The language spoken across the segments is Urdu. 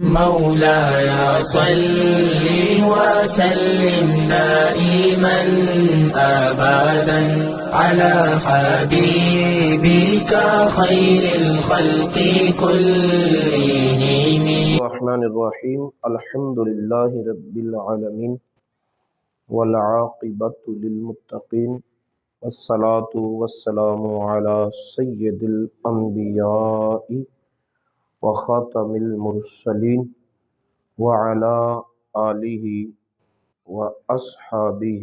مولاي صل وسلم دائما أبدا على حبيبك خير الخلق كلهم. الرحمن الرحیم الحمد للہ رب العالمین والعاقبۃ للمتقین والصلاة والسلام علی سید الانبیاء وخاتم المرسلین وعلی آلہ واصحابہ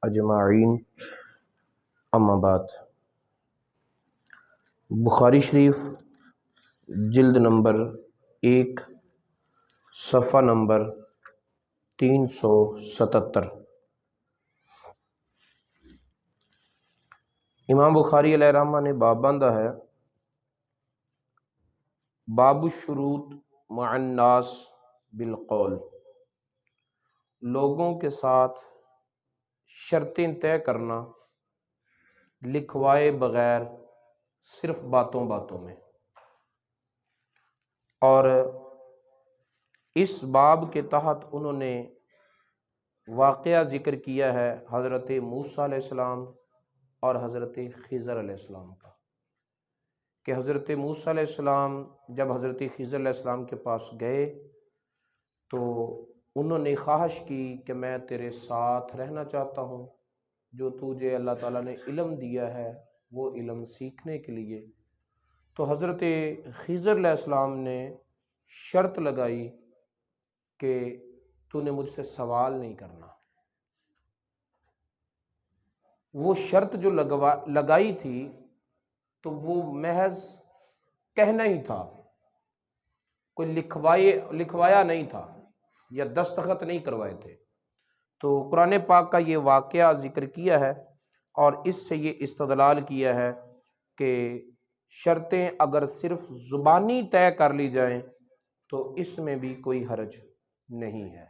اجمعین، اما بعد۔ بخاری شریف جلد نمبر 1 صفحہ نمبر 377۔ امام بخاری علیہ الرحمہ نے باب باندھا ہے، باب الشروط مع الناس بالقول، لوگوں کے ساتھ شرطیں طے کرنا لکھوائے بغیر صرف باتوں باتوں میں۔ اور اس باب کے تحت انہوں نے واقعہ ذکر کیا ہے حضرت موسیٰ علیہ السلام اور حضرت خضر علیہ السلام کا، کہ حضرت موسیٰ علیہ السلام جب حضرت خضر علیہ السلام کے پاس گئے تو انہوں نے خواہش کی کہ میں تیرے ساتھ رہنا چاہتا ہوں، جو تجھے اللہ تعالیٰ نے علم دیا ہے وہ علم سیکھنے کے لیے۔ تو حضرت خضر علیہ السلام نے شرط لگائی کہ تو نے مجھ سے سوال نہیں کرنا۔ وہ شرط جو لگائی تھی تو وہ محض کہنا ہی تھا، کوئی لکھوایا نہیں تھا یا دستخط نہیں کروائے تھے۔ تو قرآن پاک کا یہ واقعہ ذکر کیا ہے اور اس سے یہ استدلال کیا ہے کہ شرطیں اگر صرف زبانی طے کر لی جائیں تو اس میں بھی کوئی حرج نہیں ہے،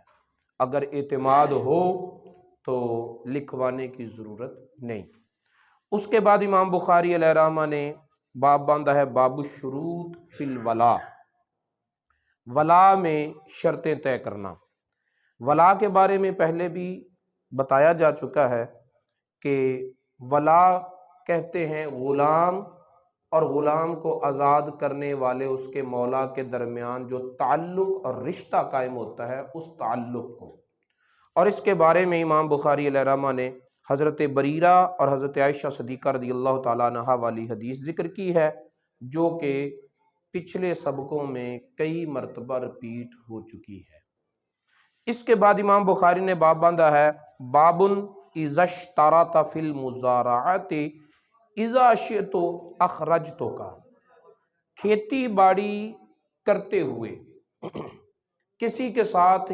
اگر اعتماد ہو تو لکھوانے کی ضرورت نہیں۔ اس کے بعد امام بخاری علیہ الرحمہ نے باب باندھا ہے، باب الشروط فی الولا، ولا میں شرطیں طے کرنا۔ ولا کے بارے میں پہلے بھی بتایا جا چکا ہے کہ ولا کہتے ہیں غلام اور غلام کو آزاد کرنے والے اس کے مولا کے درمیان جو تعلق اور رشتہ قائم ہوتا ہے اس تعلق کو۔ اور اس کے بارے میں امام بخاری علیہ الرحمہ نے حضرت بریرہ اور حضرت عائشہ صدیقہ رضی اللہ تعالیٰ عنہا والی حدیث ذکر کی ہے، جو کہ پچھلے سبقوں میں کئی مرتبہ رپیٹ ہو چکی ہے۔ اس کے بعد امام بخاری نے باب باندھا ہے، باب اذا اشترط فی المزارعۃ اذا شئت اخرجتک، کھیتی باڑی کرتے ہوئے کسی کے ساتھ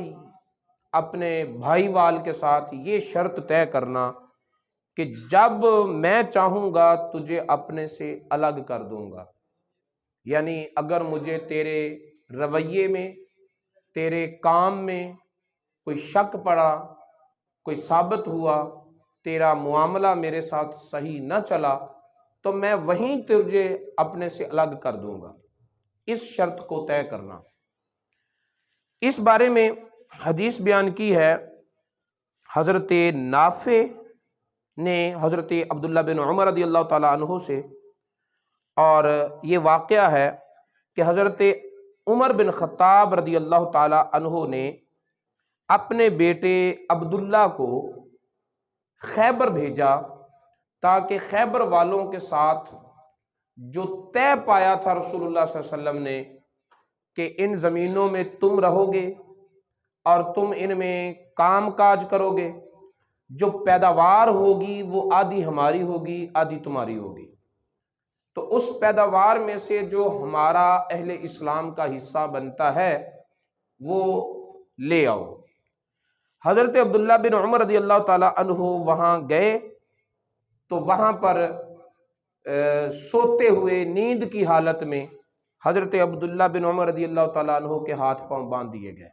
اپنے بھائی وال کے ساتھ یہ شرط طے کرنا کہ جب میں چاہوں گا تجھے اپنے سے الگ کر دوں گا، یعنی اگر مجھے تیرے رویے میں، تیرے کام میں کوئی شک پڑا، کوئی ثابت ہوا، تیرا معاملہ میرے ساتھ صحیح نہ چلا تو میں وہیں تجھے اپنے سے الگ کر دوں گا، اس شرط کو طے کرنا۔ اس بارے میں حدیث بیان کی ہے حضرت نافع نے حضرت عبداللہ بن عمر رضی اللہ تعالیٰ عنہ سے، اور یہ واقعہ ہے کہ حضرت عمر بن خطاب رضی اللہ تعالیٰ عنہ نے اپنے بیٹے عبداللہ کو خیبر بھیجا تاکہ خیبر والوں کے ساتھ جو طے پایا تھا رسول اللہ صلی اللہ علیہ وسلم نے کہ ان زمینوں میں تم رہو گے اور تم ان میں کام کاج کرو گے، جو پیداوار ہوگی وہ آدھی ہماری ہوگی آدھی تمہاری ہوگی، تو اس پیداوار میں سے جو ہمارا اہل اسلام کا حصہ بنتا ہے وہ لے آؤ۔ حضرت عبداللہ بن عمر رضی اللہ تعالیٰ عنہ وہاں گئے تو وہاں پر سوتے ہوئے نیند کی حالت میں حضرت عبداللہ بن عمر رضی اللہ تعالیٰ عنہ کے ہاتھ پاؤں باندھ دیے گئے۔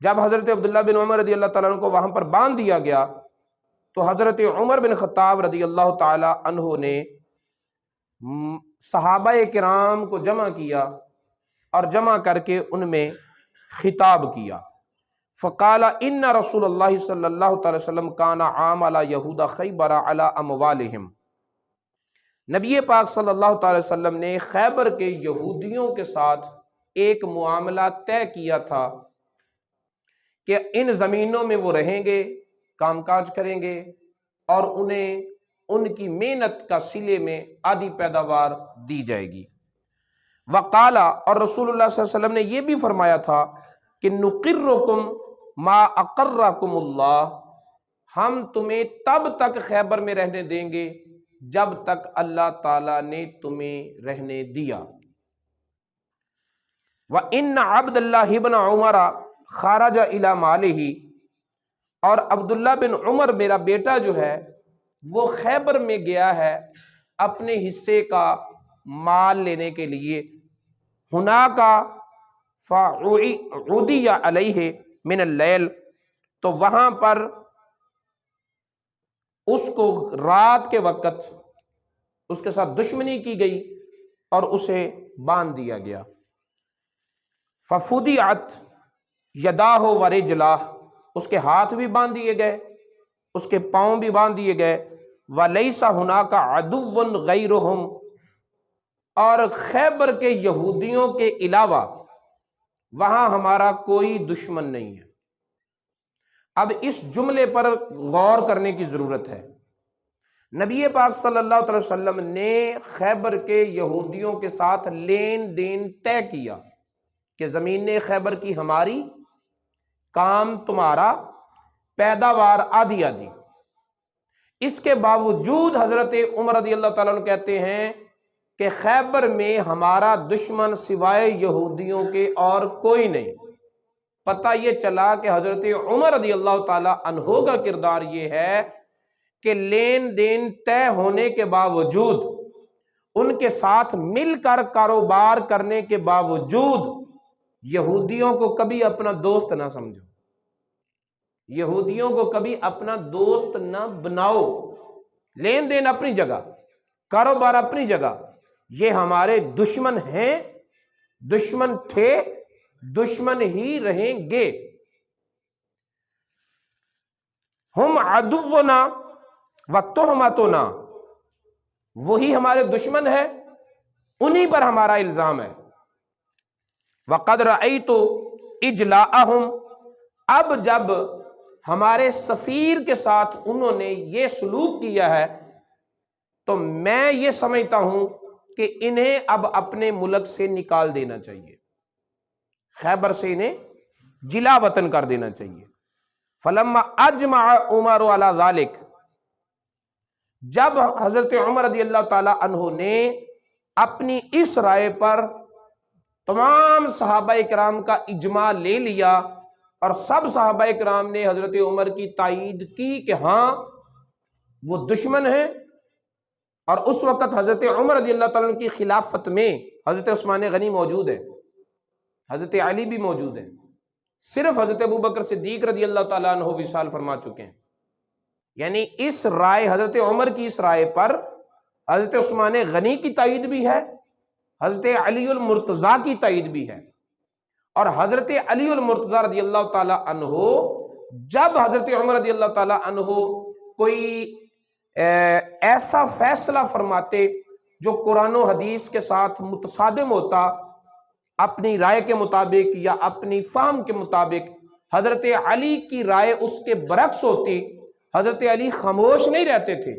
جب حضرت عبداللہ بن عمر رضی اللہ تعالیٰ عنہ کو وہاں پر باندھ دیا گیا تو حضرت عمر بن خطاب رضی اللہ تعالیٰ عنہ نے صحابہ کرام کو جمع کیا اور جمع کر کے ان میں خطاب کیا۔ فقال ان رسول اللہ صلی اللہ تعالی وسلم کان عامل یہود خیبر علی اموالہم، نبی پاک صلی اللہ تعالی وسلم نے خیبر کے یہودیوں کے ساتھ ایک معاملہ طے کیا تھا کہ ان زمینوں میں وہ رہیں گے، کام کاج کریں گے، اور انہیں ان کی محنت کا صلے میں آدھی پیداوار دی جائے گی۔ وقال، اور رسول اللہ صلی اللہ علیہ وسلم نے یہ بھی فرمایا تھا کہ نقرکم ما اقرکم اللہ، ہم تمہیں تب تک خیبر میں رہنے دیں گے جب تک اللہ تعالیٰ نے تمہیں رہنے دیا۔ وَإِنَّ عَبْدَ اللَّهِ بْنَ عُمَرَ خَرَجَ إِلَى مَالِهِ، اور عبداللہ بن عمر میرا بیٹا جو ہے وہ خیبر میں گیا ہے اپنے حصے کا مال لینے کے لیے۔ هُنَاكَ فَعُودِيَ عَلَيْهِ مِنَ اللَّيْلِ، تو وہاں پر اس کو رات کے وقت اس کے ساتھ دشمنی کی گئی اور اسے باندھ دیا گیا۔ فَفُدِعَتْ يَدَاهُ وَرِجْلَاهُ، اس کے ہاتھ بھی باندھ دیے گئے، اس کے پاؤں بھی باندھ دیے گئے۔ وَلَيْسَ هُنَاكَ عَدُوٌّ غَيْرُهُمْ، اور خیبر کے یہودیوں کے علاوہ وہاں ہمارا کوئی دشمن نہیں ہے۔ اب اس جملے پر غور کرنے کی ضرورت ہے۔ نبی پاک صلی اللہ علیہ وسلم نے خیبر کے یہودیوں کے ساتھ لین دین طے کیا کہ زمین خیبر کی ہماری، کام تمہارا، پیداوار آدھی آدھی۔ اس کے باوجود حضرت عمر رضی اللہ تعالیٰ عنہ کہتے ہیں کہ خیبر میں ہمارا دشمن سوائے یہودیوں کے اور کوئی نہیں۔ پتہ یہ چلا کہ حضرت عمر رضی اللہ تعالیٰ عنہ کا کردار یہ ہے کہ لین دین طے ہونے کے باوجود، ان کے ساتھ مل کر کاروبار کرنے کے باوجود، یہودیوں کو کبھی اپنا دوست نہ سمجھو، یہودیوں کو کبھی اپنا دوست نہ بناؤ۔ لین دین اپنی جگہ، کاروبار اپنی جگہ، یہ ہمارے دشمن ہیں، دشمن تھے، دشمن ہی رہیں گے۔ ہم عدونا وتہمتنا، وہی ہمارے دشمن ہے، انہی پر ہمارا الزام ہے۔ وقد رأیت اجلاءہم، اب جب ہمارے سفیر کے ساتھ انہوں نے یہ سلوک کیا ہے تو میں یہ سمجھتا ہوں کہ انہیں اب اپنے ملک سے نکال دینا چاہیے، خیبر سے انہیں جلا وطن کر دینا چاہیے۔ فلما اجمع عمر علی ذلک، جب حضرت عمر رضی اللہ تعالی عنہ نے اپنی اس رائے پر تمام صحابہ کرام کا اجماع لے لیا اور سب صحابہ کرام نے حضرت عمر کی تائید کی کہ ہاں وہ دشمن ہیں، اور اس وقت حضرت عمر رضی اللہ تعالیٰ عنہ کی خلافت میں حضرت عثمان غنی موجود ہے، حضرت علی بھی موجود ہے، صرف حضرت ابوبکر صدیق رضی اللہ تعالیٰ عنہ وصال فرما چکے ہیں۔ یعنی اس رائے، حضرت عمر کی اس رائے پر حضرت عثمان غنی کی تائید بھی ہے، حضرت علی المرتضیٰ کی تائید بھی ہے، اور حضرت علی المرتضیٰ رضی اللہ تعالیٰ عنہ جب حضرت عمر رضی اللہ تعالیٰ عنہ کوئی ایسا فیصلہ فرماتے جو قرآن و حدیث کے ساتھ متصادم ہوتا، اپنی رائے کے مطابق یا اپنی فہم کے مطابق، حضرت علی کی رائے اس کے برعکس ہوتی، حضرت علی خاموش نہیں رہتے تھے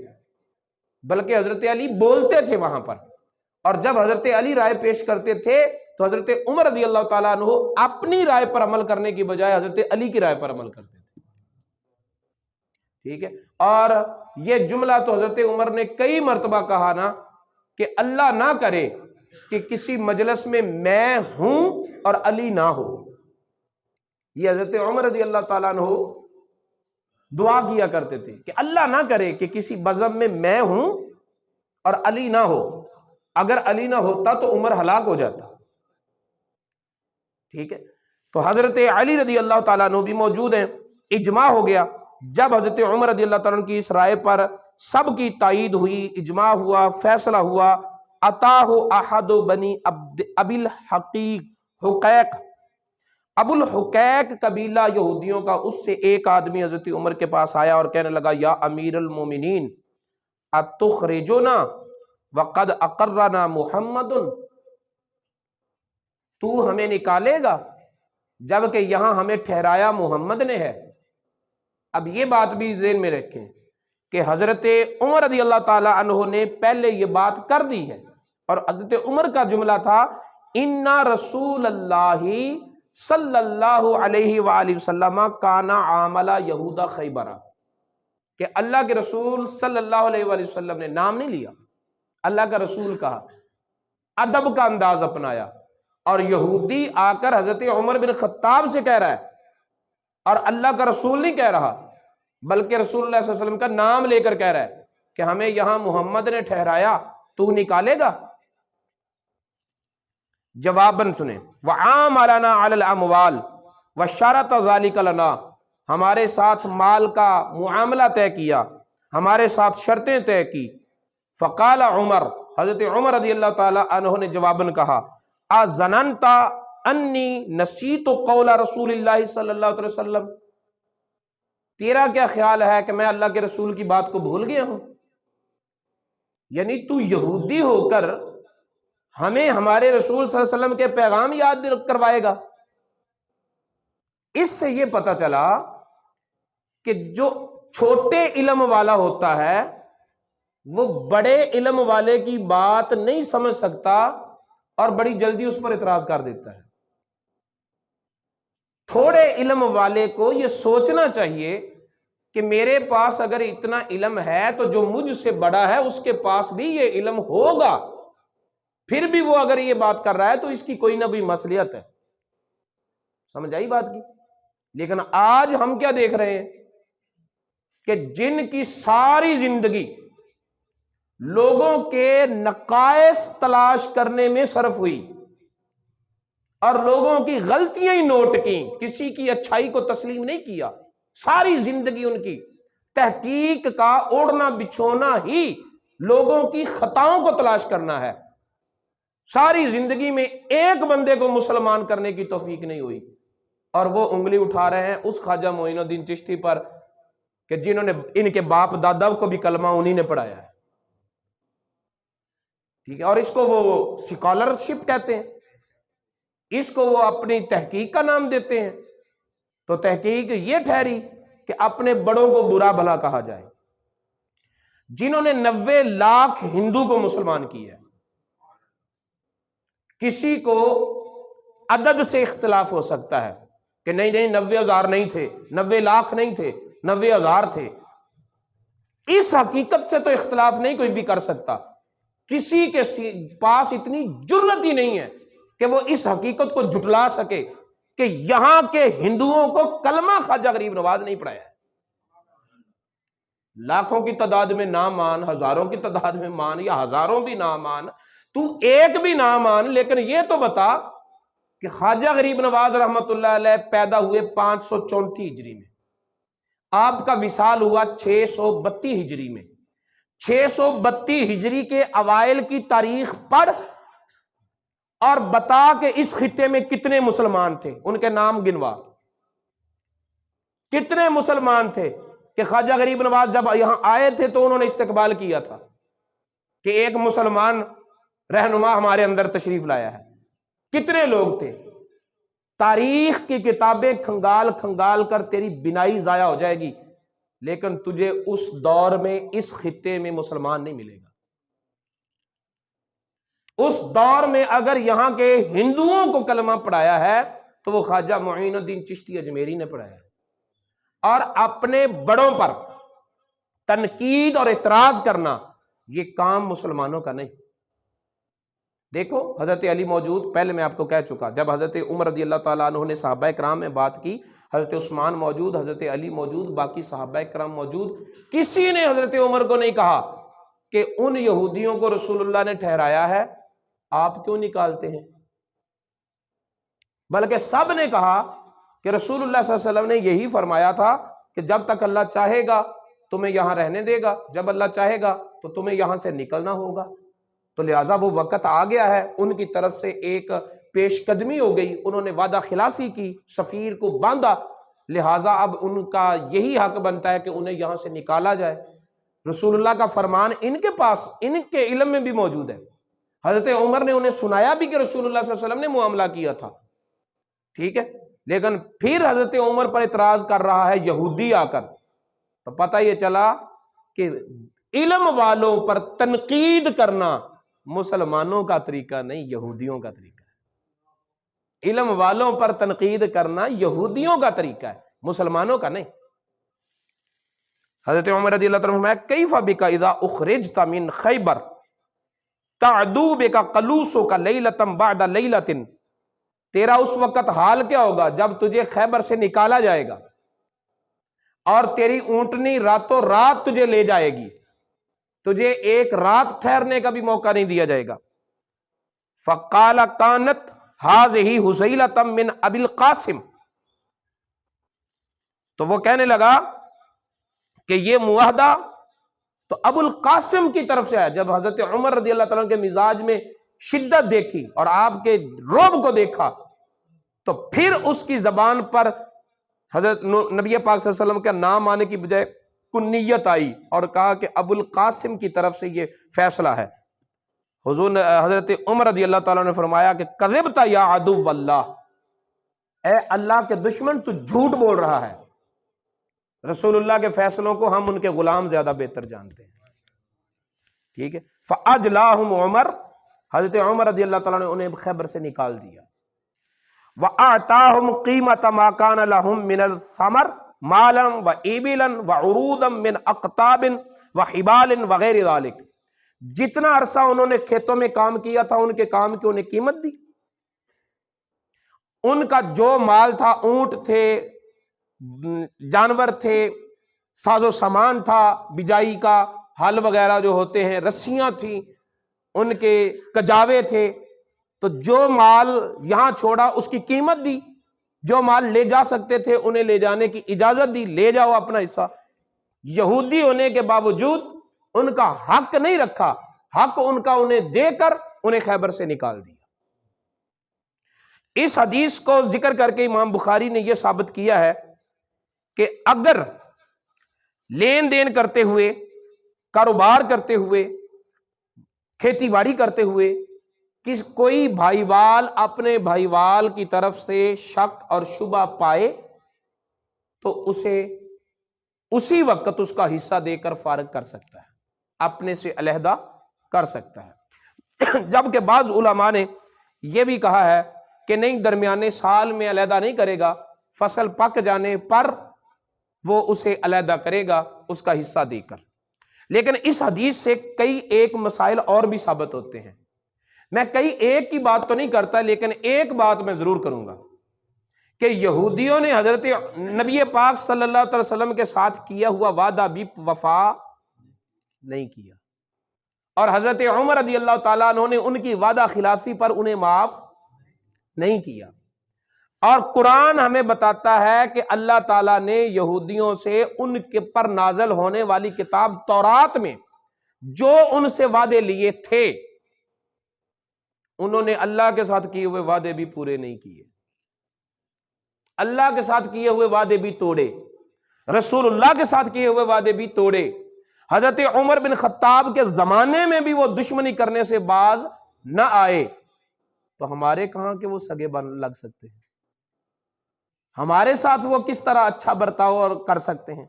بلکہ حضرت علی بولتے تھے وہاں پر، اور جب حضرت علی رائے پیش کرتے تھے تو حضرت عمر رضی اللہ تعالیٰ عنہ اپنی رائے پر عمل کرنے کی بجائے حضرت علی کی رائے پر عمل کرتے تھے۔ ٹھیک ہے، اور یہ جملہ تو حضرت عمر نے کئی مرتبہ کہا نا کہ اللہ نہ کرے کہ کسی مجلس میں میں ہوں اور علی نہ ہو۔ یہ حضرت عمر رضی اللہ تعالیٰ عنہ دعا کیا کرتے تھے کہ اللہ نہ کرے کہ کسی بزم میں میں ہوں اور علی نہ ہو، اگر علی نہ ہوتا تو عمر ہلاک ہو جاتا۔ ٹھیک ہے، تو حضرت علی رضی اللہ تعالیٰ عنہ بھی موجود ہیں، اجماع ہو گیا۔ جب حضرت عمر رضی اللہ تعالیٰ عنہ کی اس رائے پر سب کی تائید ہوئی، اجماع ہوا، فیصلہ ہوا، اتاہ احد بنی ابی الحقیق حقیق، ابو الحقیق قبیلہ یہودیوں کا، اس سے ایک آدمی حضرت عمر کے پاس آیا اور کہنے لگا یا امیر المومنین اتخرجنا وقد اقرنا محمد، تو ہمیں نکالے گا جبکہ یہاں ہمیں ٹھہرایا محمد نے ہے۔ اب یہ بات بھی ذہن میں رکھیں کہ حضرت عمر رضی اللہ تعالی عنہ نے پہلے یہ بات کر دی ہے، اور حضرت عمر کا جملہ تھا اِنَّ رسول اللہ صلی اللہ علیہ وآلہ وسلم کان عامل یہود خیبر، کہ اللہ کے رسول صلی اللہ علیہ وآلہ وسلم نے نام نہیں لیا، اللہ کا رسول کہا، ادب کا انداز اپنایا، اور یہودی آ کر حضرت عمر بن خطاب سے کہہ رہا ہے اور اللہ کا رسول نہیں کہہ رہا، بلکہ رسول اللہ صلی اللہ علیہ وسلم کا نام لے کر کہہ رہا ہے کہ ہمیں یہاں محمد نے ٹھہرایا، تو نکالے گا؟ جواباً سنیں، وَعَامَلَنَا عَلَى الْأَمْوَالِ وَشَرَطَ ذَلِكَ لَنَا، ہمارے ساتھ مال کا معاملہ طے کیا، ہمارے ساتھ شرطیں طے کی۔ فقال عمر، حضرت عمر رضی اللہ تعالی عنہ نے جواباً کہا اَظَنَنْتَ أَنِّي نَسِيتُ قَوْلَ رسول اللہ صلی اللہ علیہ وسلم، تیرا کیا خیال ہے کہ میں اللہ کے رسول کی بات کو بھول گیا ہوں؟ یعنی تو یہودی ہو کر ہمیں ہمارے رسول صلی اللہ علیہ وسلم کے پیغام یاد کروائے گا؟ اس سے یہ پتہ چلا کہ جو چھوٹے علم والا ہوتا ہے وہ بڑے علم والے کی بات نہیں سمجھ سکتا اور بڑی جلدی اس پر اعتراض کر دیتا ہے۔ تھوڑے علم والے کو یہ سوچنا چاہیے کہ میرے پاس اگر اتنا علم ہے تو جو مجھ سے بڑا ہے اس کے پاس بھی یہ علم ہوگا، پھر بھی وہ اگر یہ بات کر رہا ہے تو اس کی کوئی نہ کوئی مصلحت ہے۔ سمجھ آئی بات کی؟ لیکن آج ہم کیا دیکھ رہے ہیں کہ جن کی ساری زندگی لوگوں کے نقائص تلاش کرنے میں صرف ہوئی اور لوگوں کی غلطیاں ہی نوٹ کی، کسی کی اچھائی کو تسلیم نہیں کیا، ساری زندگی ان کی تحقیق کا اوڑھنا بچھونا ہی لوگوں کی خطاؤں کو تلاش کرنا ہے، ساری زندگی میں ایک بندے کو مسلمان کرنے کی توفیق نہیں ہوئی، اور وہ انگلی اٹھا رہے ہیں اس خواجہ معین الدین چشتی پر کہ جنہوں نے ان کے باپ دادا کو بھی کلمہ انہی نے پڑھایا ہے، ٹھیک ہے، اور اس کو وہ سکالرشپ کہتے ہیں، اس کو وہ اپنی تحقیق کا نام دیتے ہیں۔ تو تحقیق یہ ٹھہری کہ اپنے بڑوں کو برا بھلا کہا جائے۔ جنہوں نے 90 لاکھ ہندو کو مسلمان کیا ہے، کسی کو عدد سے اختلاف ہو سکتا ہے کہ نہیں 90,000 نہیں تھے، 90 لاکھ نہیں تھے، 90,000 تھے، اس حقیقت سے تو اختلاف نہیں کوئی بھی کر سکتا، کسی کے پاس اتنی جرأت ہی نہیں ہے کہ وہ اس حقیقت کو جھٹلا سکے کہ یہاں کے ہندوؤں کو کلمہ خواجہ غریب نواز نہیں پڑھایا ہے۔ لاکھوں کی تعداد میں نہ مان، ہزاروں کی تعداد میں مان، یا ہزاروں بھی نہ مان، تو ایک بھی نہ مان، لیکن یہ تو بتا کہ خواجہ غریب نواز رحمت اللہ علیہ پیدا ہوئے 534 ہجری میں، آپ کا وصال ہوا 632 ہجری میں، 632 ہجری کے اوائل کی تاریخ پڑھ اور بتا کہ اس خطے میں کتنے مسلمان تھے، ان کے نام گنوا، کتنے مسلمان تھے کہ خواجہ غریب نواز جب یہاں آئے تھے تو انہوں نے استقبال کیا تھا کہ ایک مسلمان رہنما ہمارے اندر تشریف لایا ہے، کتنے لوگ تھے؟ تاریخ کی کتابیں کھنگال کھنگال کر تیری بینائی ضائع ہو جائے گی، لیکن تجھے اس دور میں اس خطے میں مسلمان نہیں ملے گا۔ اس دور میں اگر یہاں کے ہندوؤں کو کلمہ پڑھایا ہے تو وہ خواجہ معین الدین چشتی اجمیری نے پڑھایا ہے، اور اپنے بڑوں پر تنقید اور اعتراض کرنا یہ کام مسلمانوں کا نہیں۔ دیکھو حضرت علی موجود، پہلے میں آپ کو کہہ چکا، جب حضرت عمر رضی اللہ تعالیٰ عنہ نے صحابہ کرام میں بات کی، حضرت عثمان موجود، حضرت علی موجود، باقی صحابہ کرام موجود، کسی نے حضرت عمر کو نہیں کہا کہ ان یہودیوں کو رسول اللہ نے ٹھہرایا ہے، آپ کیوں نکالتے ہیں؟ بلکہ سب نے کہا کہ رسول اللہ صلی اللہ علیہ وسلم نے یہی فرمایا تھا کہ جب تک اللہ چاہے گا تمہیں یہاں رہنے دے گا، جب اللہ چاہے گا تو تمہیں یہاں سے نکلنا ہوگا۔ تو لہٰذا وہ وقت آ گیا ہے، ان کی طرف سے ایک پیش قدمی ہو گئی، انہوں نے وعدہ خلافی کی، سفیر کو باندھا، لہٰذا اب ان کا یہی حق بنتا ہے کہ انہیں یہاں سے نکالا جائے۔ رسول اللہ کا فرمان ان کے پاس، ان کے علم میں بھی موجود ہے۔ حضرت عمر نے انہیں سنایا بھی کہ رسول اللہ صلی اللہ علیہ وسلم نے معاملہ کیا تھا، ٹھیک ہے، لیکن پھر حضرت عمر پر اعتراض کر رہا ہے یہودی آ کر، تو پتہ یہ چلا کہ علم والوں پر تنقید کرنا مسلمانوں کا طریقہ نہیں، یہودیوں کا طریقہ ہے۔ علم والوں پر تنقید کرنا یہودیوں کا طریقہ ہے، مسلمانوں کا نہیں۔ حضرت عمر رضی اللہ عنہ کیف بک اذا اخرجت من خیبر تعدو بک قلوسک لیلۃ بعد لیلۃ، تیرا اس وقت حال کیا ہوگا جب تجھے خیبر سے نکالا جائے گا اور تیری اونٹنی راتوں رات تجھے لے جائے گی، تجھے ایک رات ٹھہرنے کا بھی موقع نہیں دیا جائے گا۔ فقال کانت ھذہ حذیلۃ من ابی القاسم، تو وہ کہنے لگا کہ یہ معاہدہ تو ابو القاسم کی طرف سے ہے۔ جب حضرت عمر رضی اللہ تعالیٰ کے مزاج میں شدت دیکھی اور آپ کے رعب کو دیکھا تو پھر اس کی زبان پر حضرت نبی پاک صلی اللہ علیہ وسلم کا نام آنے کی بجائے کنیت آئی اور کہا کہ ابو القاسم کی طرف سے یہ فیصلہ ہے۔ حضور حضرت عمر رضی اللہ تعالیٰ نے فرمایا کہ کذبت یا عدو اللہ، اے اللہ کے دشمن تو جھوٹ بول رہا ہے۔ رسول اللہ کے فیصلوں کو ہم ان کے غلام زیادہ بہتر جانتے ہیں، ٹھیک ہے۔ فاجلاہم عمر، حضرت عمر رضی اللہ تعالیٰ نے انہیں خیبر سے نکال دیا۔ وَأَعْطَاهُمْ قِيمَةَ مَا كَانَ لَهُمْ مِنَ الثَّمَرِ مَالًا وَإِبِلًا وَعُرُودًا مِنْ أَقْطَابٍ وَحِبَالٍ وغیر ذلك، جتنا عرصہ انہوں نے کھیتوں میں کام کیا تھا ان کے کام کی انہیں قیمت دی، ان کا جو مال تھا، اونٹ تھے، جانور تھے، ساز و سامان تھا، بجائی کا ہل وغیرہ جو ہوتے ہیں، رسیاں تھیں، ان کے کجاوے تھے، تو جو مال یہاں چھوڑا اس کی قیمت دی، جو مال لے جا سکتے تھے انہیں لے جانے کی اجازت دی، لے جاؤ اپنا حصہ۔ یہودی ہونے کے باوجود ان کا حق نہیں رکھا، حق ان کا انہیں دے کر انہیں خیبر سے نکال دیا۔ اس حدیث کو ذکر کر کے امام بخاری نے یہ ثابت کیا ہے کہ اگر لین دین کرتے ہوئے، کاروبار کرتے ہوئے، کھیتی باڑی کرتے ہوئے کوئی بھائی وال اپنے بھائی وال کی طرف سے شک اور شبہ پائے تو اسے اسی وقت اس کا حصہ دے کر فارغ کر سکتا ہے، اپنے سے علیحدہ کر سکتا ہے۔ جبکہ بعض علماء نے یہ بھی کہا ہے کہ نہیں، درمیانے سال میں علیحدہ نہیں کرے گا، فصل پک جانے پر وہ اسے علیحدہ کرے گا اس کا حصہ دے کر۔ لیکن اس حدیث سے کئی ایک مسائل اور بھی ثابت ہوتے ہیں۔ میں کئی ایک کی بات تو نہیں کرتا، لیکن ایک بات میں ضرور کروں گا کہ یہودیوں نے حضرت نبی پاک صلی اللہ علیہ وسلم کے ساتھ کیا ہوا وعدہ بھی وفا نہیں کیا، اور حضرت عمر رضی اللہ تعالیٰ عنہ نے ان کی وعدہ خلافی پر انہیں معاف نہیں کیا۔ اور قرآن ہمیں بتاتا ہے کہ اللہ تعالیٰ نے یہودیوں سے ان کے پر نازل ہونے والی کتاب تورات میں جو ان سے وعدے لیے تھے، انہوں نے اللہ کے ساتھ کیے ہوئے وعدے بھی پورے نہیں کیے، اللہ کے ساتھ کیے ہوئے وعدے بھی توڑے، رسول اللہ کے ساتھ کیے ہوئے وعدے بھی توڑے۔ حضرت عمر بن خطاب کے زمانے میں بھی وہ دشمنی کرنے سے باز نہ آئے، تو ہمارے کہاں کہ وہ سگے بن لگ سکتے ہیں؟ ہمارے ساتھ وہ کس طرح اچھا برتاؤ اور کر سکتے ہیں؟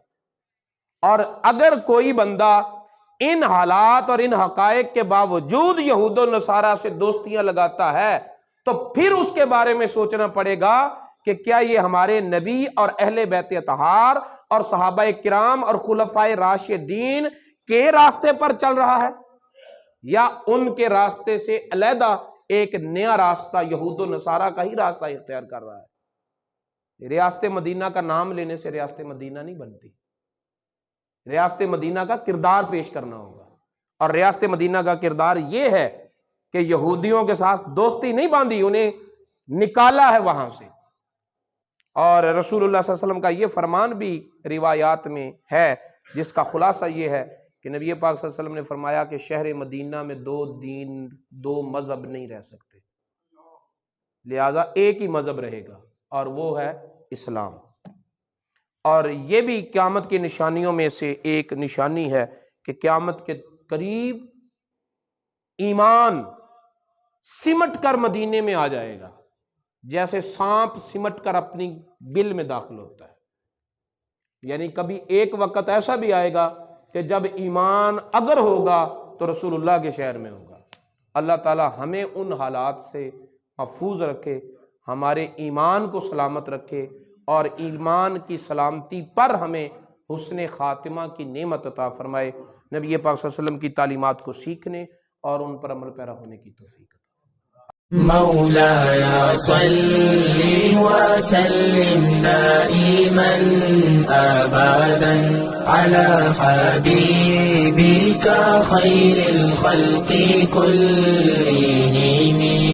اور اگر کوئی بندہ ان حالات اور ان حقائق کے باوجود یہود و نصارہ سے دوستیاں لگاتا ہے تو پھر اس کے بارے میں سوچنا پڑے گا کہ کیا یہ ہمارے نبی اور اہل بیت اطہار اور صحابہ کرام اور خلفائے راشدین کے راستے پر چل رہا ہے، یا ان کے راستے سے علیحدہ ایک نیا راستہ یہود و نصارہ کا ہی راستہ اختیار کر رہا ہے۔ ریاست مدینہ کا نام لینے سے ریاست مدینہ نہیں بنتی، ریاست مدینہ کا کردار پیش کرنا ہوگا، اور ریاست مدینہ کا کردار یہ ہے کہ یہودیوں کے ساتھ دوستی نہیں باندھی، انہیں نکالا ہے وہاں سے۔ اور رسول اللہ صلی اللہ علیہ وسلم کا یہ فرمان بھی روایات میں ہے، جس کا خلاصہ یہ ہے کہ نبی پاک صلی اللہ علیہ وسلم نے فرمایا کہ شہر مدینہ میں دو دین، دو مذہب نہیں رہ سکتے۔ لہذا ایک ہی مذہب رہے گا اور وہ ہے اسلام۔ اور یہ بھی قیامت کی نشانیوں میں سے ایک نشانی ہے کہ قیامت کے قریب ایمان سمٹ کر مدینے میں آ جائے گا، جیسے سانپ سمٹ کر اپنی بل میں داخل ہوتا ہے۔ یعنی کبھی ایک وقت ایسا بھی آئے گا کہ جب ایمان اگر ہوگا تو رسول اللہ کے شہر میں ہوگا۔ اللہ تعالی ہمیں ان حالات سے محفوظ رکھے، ہمارے ایمان کو سلامت رکھے، اور ایمان کی سلامتی پر ہمیں حسن خاتمہ کی نعمت عطا فرمائے۔ نبی پاک صلی اللہ علیہ وسلم کی تعلیمات کو سیکھنے اور ان پر عمل پیرا ہونے کی توفیق عطا۔ مولاي صل وسلم دائما أبدا على حبيبك خير الخلق كلهم